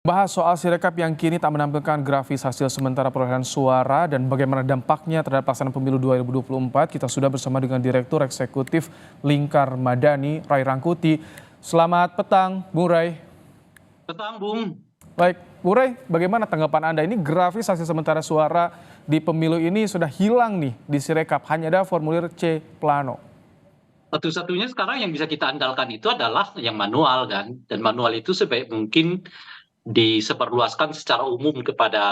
Bahas soal Sirekap yang kini tak menampilkan grafis hasil sementara perolehan suara dan bagaimana dampaknya terhadap pelaksanaan pemilu 2024, kita sudah bersama dengan Direktur Eksekutif Lingkar Madani, Ray Rangkuti. Selamat petang, Bung Ray. Petang, Bung. Baik, Bung Ray, bagaimana tanggapan Anda? Ini grafis hasil sementara suara di pemilu ini sudah hilang nih di Sirekap, hanya ada formulir C plano. Satu-satunya sekarang yang bisa kita andalkan itu adalah yang manual kan, dan manual itu sebaik mungkin disebarluaskan secara umum kepada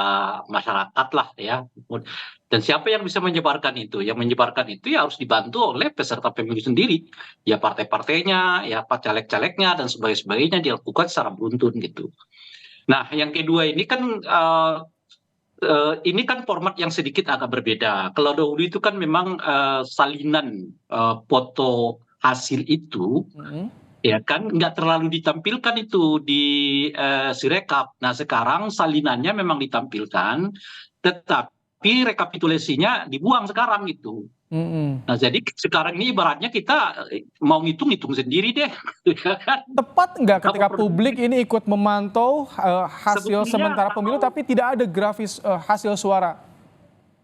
masyarakat lah ya. Dan siapa yang bisa menyebarkan itu? Yang menyebarkan itu ya harus dibantu oleh peserta pemilu sendiri. Ya partai-partainya, ya caleg-calegnya dan sebagainya dilakukan secara beruntun gitu. Nah, yang kedua ini kan format yang sedikit agak berbeda. Kalau dahulu itu kan memang salinan foto hasil itu ya kan nggak terlalu ditampilkan itu di Sirekap. Nah sekarang salinannya memang ditampilkan, tetapi rekapitulasinya dibuang sekarang gitu. Nah jadi sekarang ini ibaratnya kita mau ngitung sendiri deh. Tepat nggak ketika publik ini ikut memantau hasil sementara pemilu tapi tidak ada grafis hasil suara?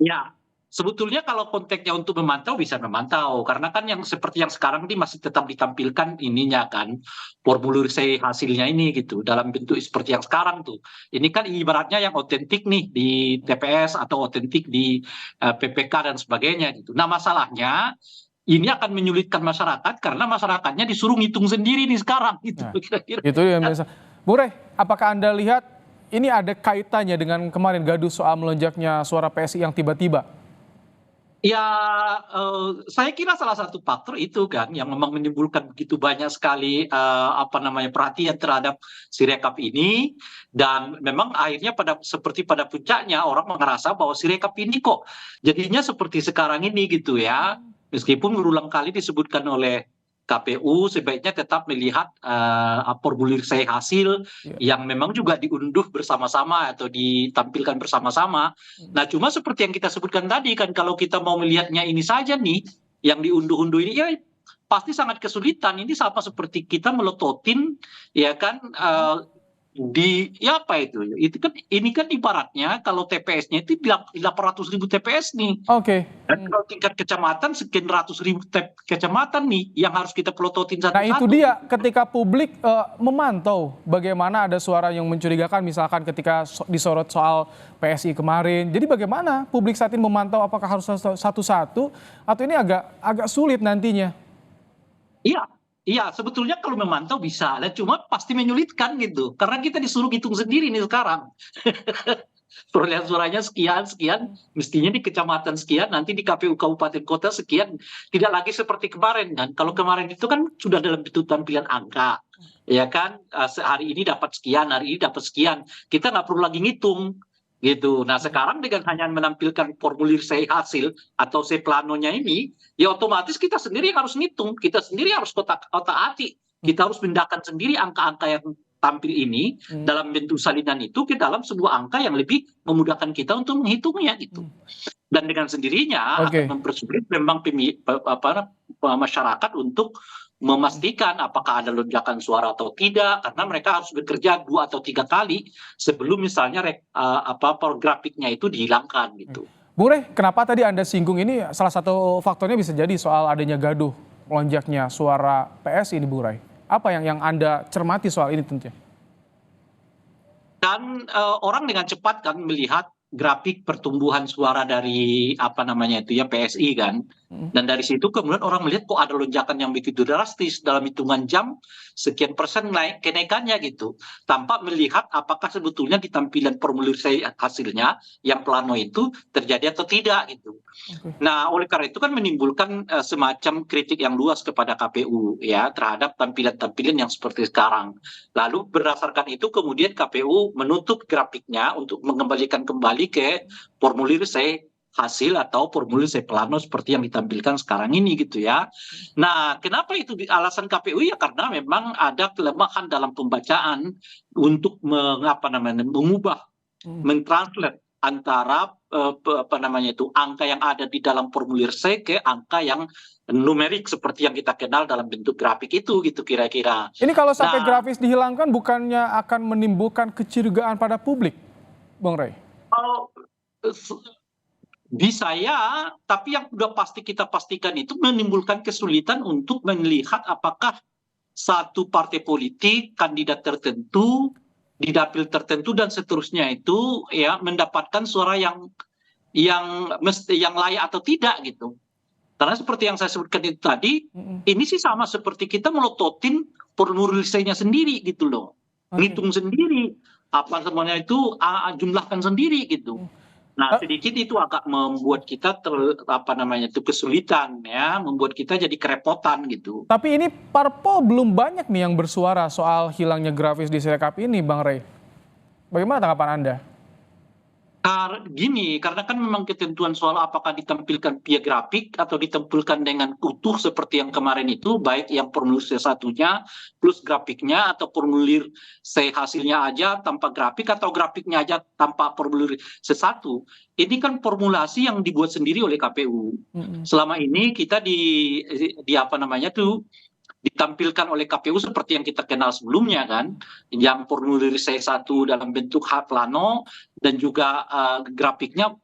Ya, sebetulnya kalau konteksnya untuk memantau bisa memantau, karena kan yang seperti yang sekarang ini masih tetap ditampilkan ininya kan, formulir C hasilnya ini gitu, dalam bentuk seperti yang sekarang tuh. Ini kan ibaratnya yang otentik nih di TPS atau otentik di PPK dan sebagainya gitu. Nah masalahnya ini akan menyulitkan masyarakat karena masyarakatnya disuruh ngitung sendiri nih sekarang gitu. Nah, Kira-kira. itu yang biasa. Bung Ray, apakah Anda lihat ini ada kaitannya dengan kemarin gaduh soal melonjaknya suara PSI yang tiba-tiba? Ya, saya kira salah satu faktor itu kan yang memang menimbulkan begitu banyak sekali perhatian terhadap Sirekap ini, dan memang akhirnya seperti pada puncaknya orang merasa bahwa Sirekap ini kok jadinya seperti sekarang ini gitu ya. Meskipun berulang kali disebutkan oleh KPU sebaiknya tetap melihat formulir C hasil yang memang juga diunduh bersama-sama atau ditampilkan bersama-sama. Nah, cuma seperti yang kita sebutkan tadi kan, kalau kita mau melihatnya ini saja nih, yang diunduh-unduh ini ya pasti sangat kesulitan. Ini sama seperti kita melototin, ya kan, ya apa itu? Ini kan ibaratnya kalau TPS-nya itu 800.000 TPS nih. Oke. Dan kalau tingkat kecamatan sekian ratus ribu kecamatan nih yang harus kita pelototin Nah satu-satu. itu dia, ketika publik memantau bagaimana ada suara yang mencurigakan, misalkan ketika disorot soal PSI kemarin. Jadi bagaimana publik saat ini memantau, apakah harus satu-satu atau ini agak sulit nantinya? Iya, iya sebetulnya kalau memantau bisa, dan cuma pasti menyulitkan gitu. Karena kita disuruh hitung sendiri nih sekarang. Perolehan suaranya sekian, sekian, mestinya di kecamatan sekian, nanti di KPU Kabupaten Kota sekian. Tidak lagi seperti kemarin kan. Kalau kemarin itu kan sudah dalam bentuk tampilan angka. Ya kan, hari ini dapat sekian, hari ini dapat sekian. Kita nggak perlu lagi ngitung gitu. Nah sekarang dengan hanya menampilkan formulir C hasil atau C planonya ini, ya otomatis kita sendiri harus ngitung, kita sendiri harus otak-atik, kita harus pindahkan sendiri angka-angka yang tampil ini dalam bentuk salinan itu ke dalam sebuah angka yang lebih memudahkan kita untuk menghitungnya gitu. Dan dengan sendirinya akan mempersulit memang masyarakat untuk memastikan apakah ada lonjakan suara atau tidak, karena mereka harus bekerja 2 atau 3 kali sebelum misalnya grafiknya itu dihilangkan gitu. Bung Rey, kenapa tadi Anda singgung ini salah satu faktornya bisa jadi soal adanya gaduh melonjaknya suara PSI ini, Bung Rey? Apa yang Anda cermati soal ini tentunya? Dan orang dengan cepat kan melihat grafik pertumbuhan suara dari PSI kan. Dan dari situ kemudian orang melihat kok ada lonjakan yang begitu drastis dalam hitungan jam sekian persen kenaikannya gitu. Tanpa melihat apakah sebetulnya di tampilan formulir hasilnya yang plano itu terjadi atau tidak gitu. Nah, oleh karena itu kan menimbulkan semacam kritik yang luas kepada KPU ya terhadap tampilan-tampilan yang seperti sekarang. Lalu berdasarkan itu kemudian KPU menutup grafiknya untuk mengembalikan kembali ke formulir C hasil atau formulir C plano seperti yang ditampilkan sekarang ini gitu ya. Nah, kenapa itu alasan KPU ya karena memang ada kelemahan dalam pembacaan untuk mengubah, mentranslate antara angka yang ada di dalam formulir C ke angka yang numerik seperti yang kita kenal dalam bentuk grafik itu gitu kira-kira. Ini kalau sampai Nah, grafis dihilangkan bukannya akan menimbulkan kecurigaan pada publik, Bang Rey? kalau bisa ya, tapi yang sudah pasti kita pastikan itu menimbulkan kesulitan untuk melihat apakah satu partai politik, kandidat tertentu, di dapil tertentu dan seterusnya itu ya mendapatkan suara yang layak atau tidak gitu. Karena seperti yang saya sebutkan itu tadi, ini sih sama seperti kita melototin formulir C-nya sendiri gitu loh. Ngitung sendiri, apa semuanya itu jumlahkan sendiri gitu. Nah, sedikit itu agak membuat kita kesulitan ya, membuat kita jadi kerepotan gitu. Tapi ini parpol belum banyak nih yang bersuara soal hilangnya grafis di Sirekap ini, Bang Rey. Bagaimana tanggapan Anda? Gini, karena kan memang ketentuan soal apakah ditampilkan via grafik atau ditampilkan dengan utuh seperti yang kemarin itu, baik yang formulir C1-nya plus grafiknya atau formulir C hasilnya aja tanpa grafik atau grafiknya aja tanpa formulir C1. Ini kan formulasi yang dibuat sendiri oleh KPU. Selama ini kita ditampilkan oleh KPU seperti yang kita kenal sebelumnya kan, yang formulir C1 dalam bentuk plano dan juga grafiknya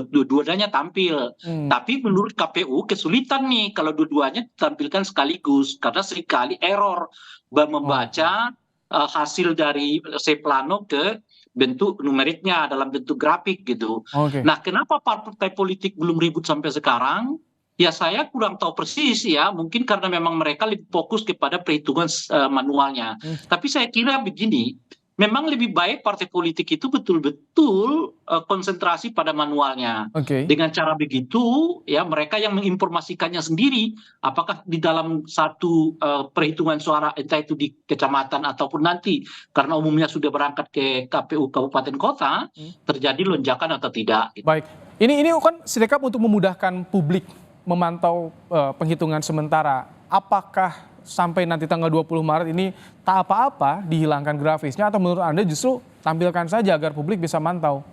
dua-duanya tampil. Tapi menurut KPU kesulitan nih kalau dua-duanya ditampilkan sekaligus karena seringkali error membaca hasil dari C plano ke bentuk numeriknya dalam bentuk grafik gitu. Nah, kenapa partai politik belum ribut sampai sekarang? Ya saya kurang tahu persis ya, mungkin karena memang mereka lebih fokus kepada perhitungan manualnya. Tapi saya kira begini, memang lebih baik partai politik itu betul-betul konsentrasi pada manualnya. Dengan cara begitu, ya mereka yang menginformasikannya sendiri, apakah di dalam satu perhitungan suara entah itu di kecamatan ataupun nanti, karena umumnya sudah berangkat ke KPU kabupaten kota, terjadi lonjakan atau tidak. Baik, ini kan Sirekap untuk memudahkan publik memantau penghitungan sementara. Apakah sampai nanti tanggal 20 Maret ini tak apa-apa dihilangkan grafisnya atau menurut Anda justru tampilkan saja agar publik bisa mantau?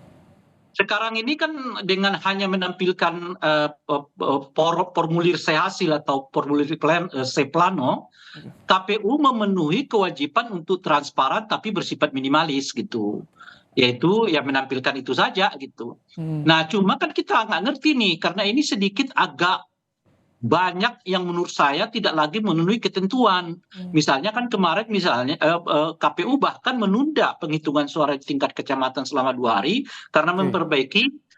Sekarang ini kan dengan hanya menampilkan formulir C hasil atau formulir C plano, KPU memenuhi kewajiban untuk transparan tapi bersifat minimalis gitu. Yaitu ya menampilkan itu saja gitu. Nah cuma kan kita nggak ngerti nih karena ini sedikit agak banyak yang menurut saya tidak lagi memenuhi ketentuan. Misalnya kan kemarin KPU bahkan menunda penghitungan suara di tingkat kecamatan selama 2 hari karena memperbaiki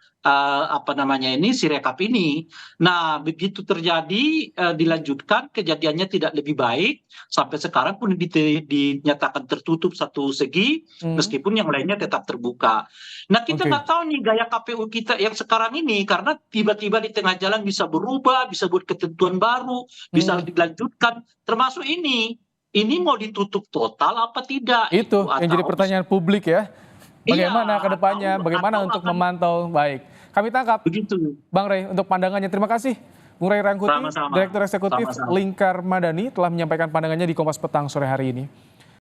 Sirekap ini. Nah begitu terjadi dilanjutkan kejadiannya tidak lebih baik sampai sekarang pun dinyatakan tertutup satu segi meskipun yang lainnya tetap terbuka. Nah kita nggak tahu nih gaya KPU kita yang sekarang ini karena tiba-tiba di tengah jalan bisa berubah, bisa buat ketentuan baru, bisa dilanjutkan termasuk ini mau ditutup total apa tidak? Itu yang jadi pertanyaan publik ya. Bagaimana ke depannya, bagaimana untuk memantau baik. Kami tangkap begitu. Bang Rey untuk pandangannya. Terima kasih Bung Rey Rangkuti, Direktur Eksekutif Lingkar Madani telah menyampaikan pandangannya di Kompas Petang sore hari ini.